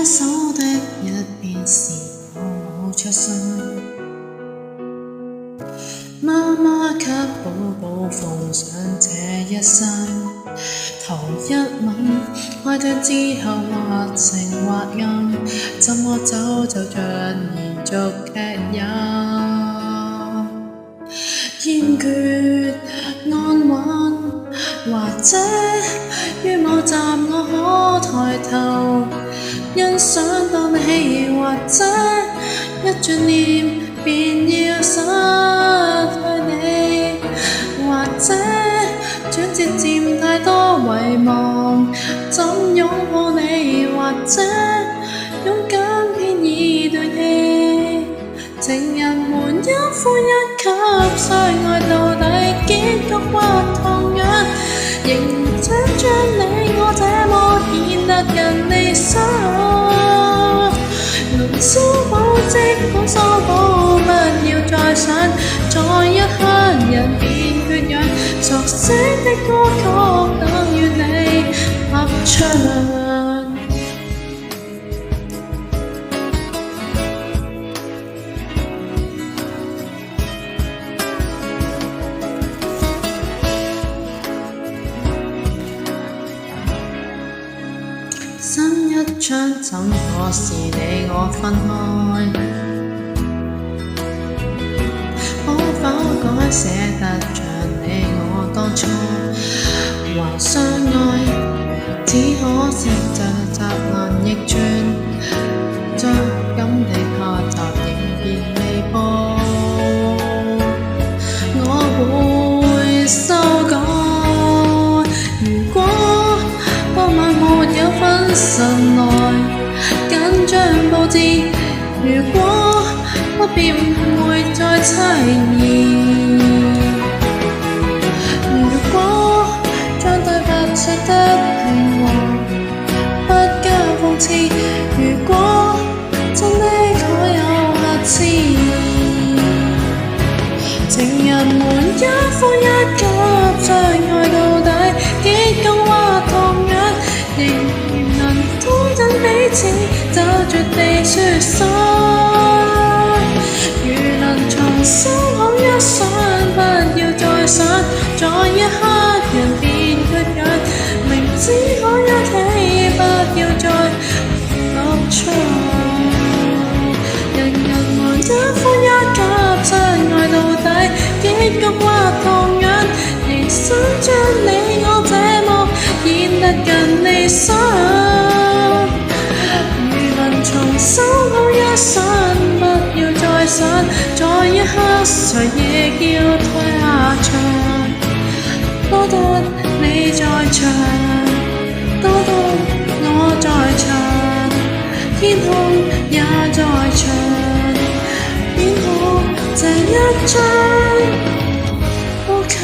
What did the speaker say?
分手的一邊是我冇出聲，媽媽給寶寶奉上這一生，頭一吻愛斷之後或晴或暗，怎麼走就像延續劇音，厭倦安穩，或者於某站我可抬頭欣賞到你，或者一轉念便要失去你，或者轉折漸太多遺忘，怎擁抱你，或者勇敢偏已斷氣，情人們一呼一吸，相愛到底，結局或同樣，仍想將你我這麼顯得人理想，能修補即管修補，不要再想，在一刻人便缺氧，熟悉的歌曲等於你合唱。新一章怎可是你我分開？可否改寫得像你我當初還相愛？只可惜這習難逆轉，着緊的下集仍然未播，我會修改。如果當晚沒有分神來緊張佈置，如果不便不會再凄然，如果將對白寫得平和不加諷刺，如果真的可有瑕疵，情人們一呼一吸，相愛到底，結局或同樣，仍然能拖緊彼此走絕地說散，如能重新好一想，不要再想，在一刻人便缺氧，明知可一起，不要再落錯，人們一呼一吸，相愛到底，結局或同樣，仍想將你我這麼顯得更理想，如能重修好一生，不要再想，在一刻誰亦要退下場，多得你在場，多得我在場，天空也在場，演好這一章，呼吸。